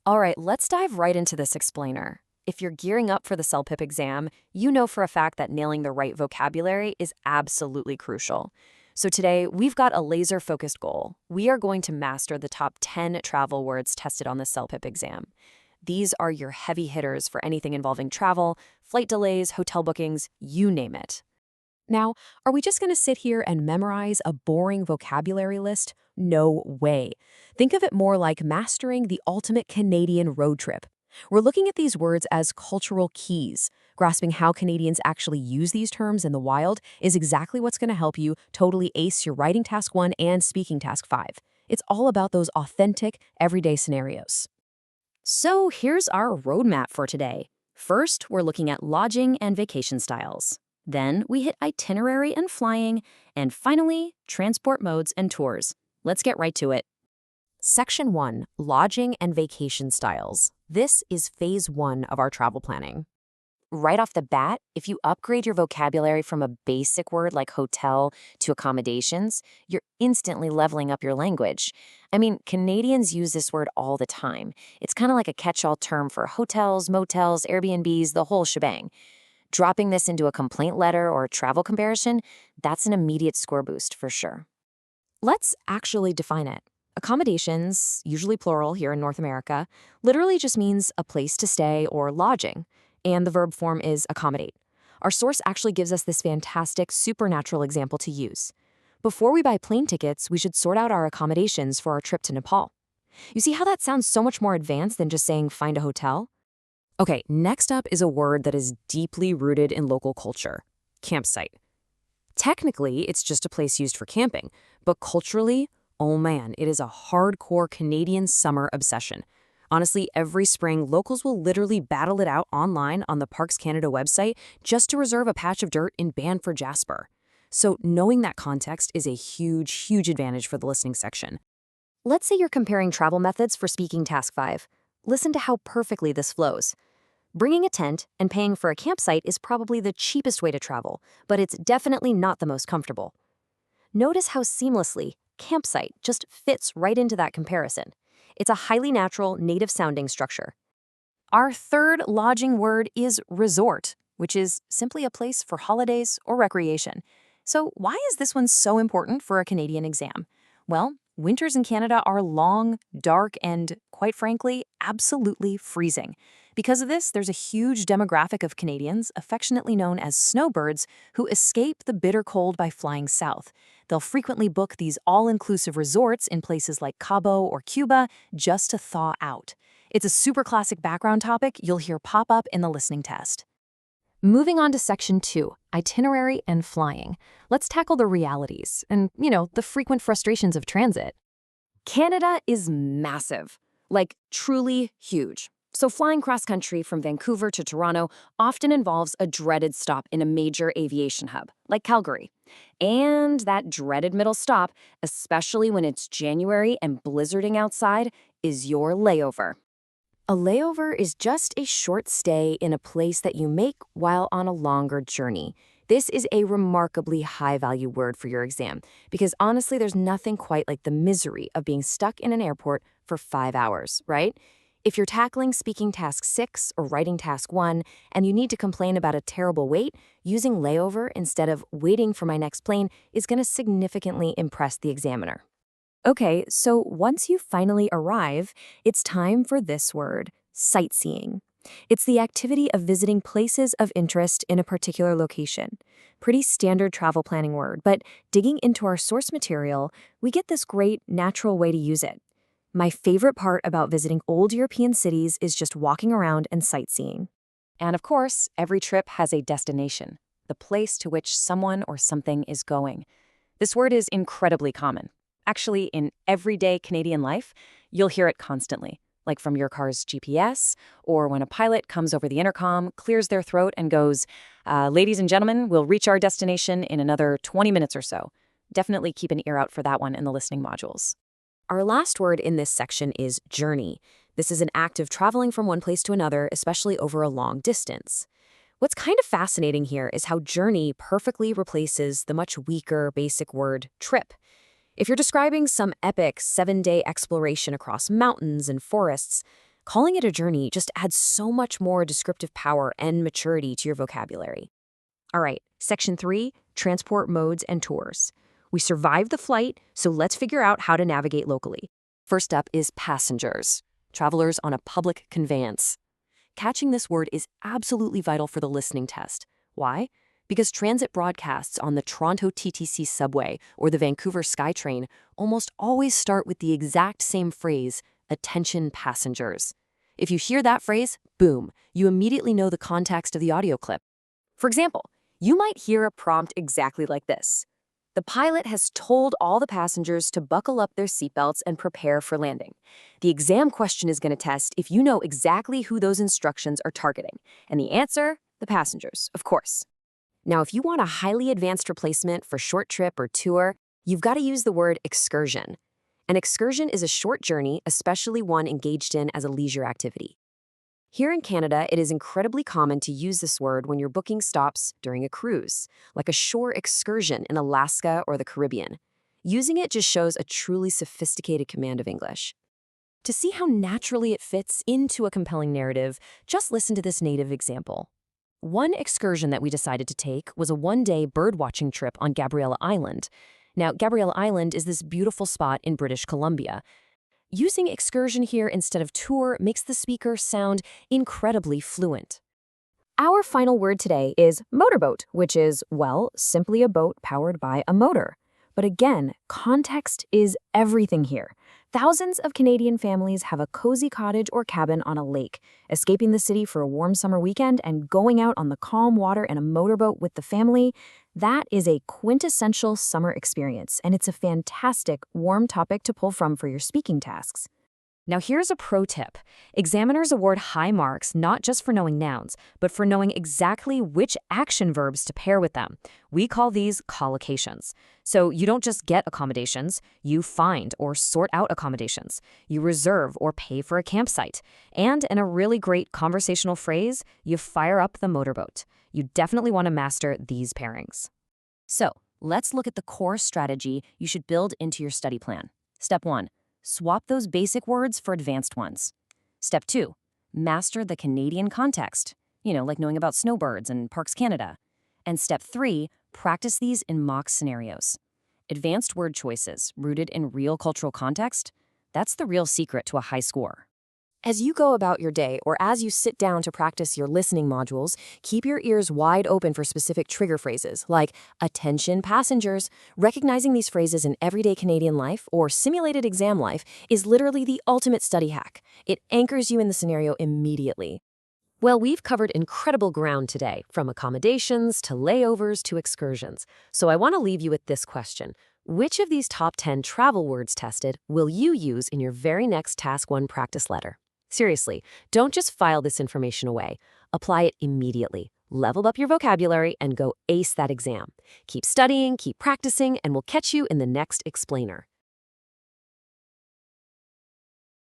All right, let's dive right into this explainer. If you're gearing up for the CELPIP exam, you know for a fact that nailing the right vocabulary is absolutely crucial. So today, we've got a laser-focused goal. We are going to master the top 10 travel words tested on the CELPIP exam. These are your heavy hitters for anything involving travel, flight delays, hotel bookings, you name it. Now, are we just going to sit here and memorize a boring vocabulary list? No way. Think of it more like mastering the ultimate Canadian road trip. We're looking at these words as cultural keys. Grasping how Canadians actually use these terms in the wild is exactly what's going to help you totally ace your writing task 1 and speaking task 5. It's all about those authentic, everyday scenarios. So here's our roadmap for today. First, we're looking at lodging and vacation styles. Then we hit itinerary and flying, and finally, transport modes and tours. Let's get right to it. Section 1, Lodging and Vacation Styles. This is phase 1 of our travel planning. Right off the bat, if you upgrade your vocabulary from a basic word like hotel to accommodations, you're instantly leveling up your language. I mean, Canadians use this word all the time. It's kind of like a catch-all term for hotels, motels, Airbnbs, the whole shebang. Dropping this into a complaint letter or travel comparison, that's an immediate score boost for sure. Let's actually define it. Accommodations, usually plural here in North America, literally just means a place to stay or lodging, and the verb form is accommodate. Our source actually gives us this fantastic supernatural example to use. Before we buy plane tickets, we should sort out our accommodations for our trip to Nepal. You see how that sounds so much more advanced than just saying find a hotel? Okay, next up is a word that is deeply rooted in local culture, campsite. Technically, it's just a place used for camping, but culturally, oh man, it is a hardcore Canadian summer obsession. Honestly, every spring, locals will literally battle it out online on the Parks Canada website just to reserve a patch of dirt in Banff, Jasper. So knowing that context is a huge, huge advantage for the listening section. Let's say you're comparing travel methods for speaking task 5. Listen to how perfectly this flows. Bringing a tent and paying for a campsite is probably the cheapest way to travel, but it's definitely not the most comfortable. Notice how seamlessly campsite just fits right into that comparison. It's a highly natural, native-sounding structure. Our third lodging word is resort, which is simply a place for holidays or recreation. So why is this one so important for a Canadian exam? Well, winters in Canada are long, dark, and, quite frankly, absolutely freezing. Because of this, there's a huge demographic of Canadians, affectionately known as snowbirds, who escape the bitter cold by flying south. They'll frequently book these all-inclusive resorts in places like Cabo or Cuba just to thaw out. It's a super classic background topic you'll hear pop up in the listening test. Moving on to Section 2, itinerary and flying. Let's tackle the realities and, the frequent frustrations of transit. Canada is massive, like truly huge. So flying cross-country from Vancouver to Toronto often involves a dreaded stop in a major aviation hub, like Calgary. And that dreaded middle stop, especially when it's January and blizzarding outside, is your layover. A layover is just a short stay in a place that you make while on a longer journey. This is a remarkably high-value word for your exam, because honestly, there's nothing quite like the misery of being stuck in an airport for 5 hours, right? If you're tackling speaking task 6 or writing task 1 and you need to complain about a terrible wait, using layover instead of waiting for my next plane is going to significantly impress the examiner. Okay, so once you finally arrive, it's time for this word, sightseeing. It's the activity of visiting places of interest in a particular location. Pretty standard travel planning word, but digging into our source material, we get this great natural way to use it. My favorite part about visiting old European cities is just walking around and sightseeing. And of course, every trip has a destination, the place to which someone or something is going. This word is incredibly common. Actually, in everyday Canadian life, you'll hear it constantly, like from your car's GPS, or when a pilot comes over the intercom, clears their throat, and goes, "Ladies and gentlemen, we'll reach our destination in another 20 minutes or so." Definitely keep an ear out for that one in the listening modules. Our last word in this section is journey. This is an act of traveling from one place to another, especially over a long distance. What's kind of fascinating here is how journey perfectly replaces the much weaker basic word trip. If you're describing some epic 7-day exploration across mountains and forests, Calling it a journey just adds so much more descriptive power and maturity to your vocabulary. All right, Section 3, transport modes and tours. We survived the flight, so let's figure out how to navigate locally. First up is passengers, travelers on a public conveyance. Catching this word is absolutely vital for the listening test. Why? Because transit broadcasts on the Toronto TTC subway or the Vancouver SkyTrain almost always start with the exact same phrase, "Attention passengers." If you hear that phrase, boom, you immediately know the context of the audio clip. For example, you might hear a prompt exactly like this. The pilot has told all the passengers to buckle up their seatbelts and prepare for landing. The exam question is going to test if you know exactly who those instructions are targeting. And the answer? The passengers, of course. Now, if you want a highly advanced replacement for short trip or tour, you've got to use the word excursion. An excursion is a short journey, especially one engaged in as a leisure activity. Here in Canada, it is incredibly common to use this word when you're booking stops during a cruise, like a shore excursion in Alaska or the Caribbean. Using it just shows a truly sophisticated command of English. To see how naturally it fits into a compelling narrative, just listen to this native example. One excursion that we decided to take was a one-day birdwatching trip on Gabriella Island. Now, Gabriella Island is this beautiful spot in British Columbia. Using excursion here instead of tour makes the speaker sound incredibly fluent. Our final word today is motorboat, which is, well, simply a boat powered by a motor. But again, context is everything here. Thousands of Canadian families have a cozy cottage or cabin on a lake, escaping the city for a warm summer weekend and going out on the calm water in a motorboat with the family. That is a quintessential summer experience, and it's a fantastic, warm topic to pull from for your speaking tasks. Now here's a pro tip. Examiners award high marks not just for knowing nouns, but for knowing exactly which action verbs to pair with them. We call these collocations. So you don't just get accommodations, you find or sort out accommodations. You reserve or pay for a campsite. And in a really great conversational phrase, you fire up the motorboat. You definitely want to master these pairings. So let's look at the core strategy you should build into your study plan. Step 1. Swap those basic words for advanced ones. Step 2, master the Canadian context, like knowing about snowbirds and Parks Canada. And step 3, practice these in mock scenarios. Advanced word choices rooted in real cultural context, that's the real secret to a high score. As you go about your day or as you sit down to practice your listening modules, keep your ears wide open for specific trigger phrases like "attention passengers." Recognizing these phrases in everyday Canadian life or simulated exam life is literally the ultimate study hack. It anchors you in the scenario immediately. Well, we've covered incredible ground today, from accommodations to layovers to excursions. So I want to leave you with this question. Which of these top 10 travel words tested will you use in your very next Task 1 practice letter? Seriously, don't just file this information away. Apply it immediately. Level up your vocabulary and go ace that exam. Keep studying, keep practicing, and we'll catch you in the next explainer.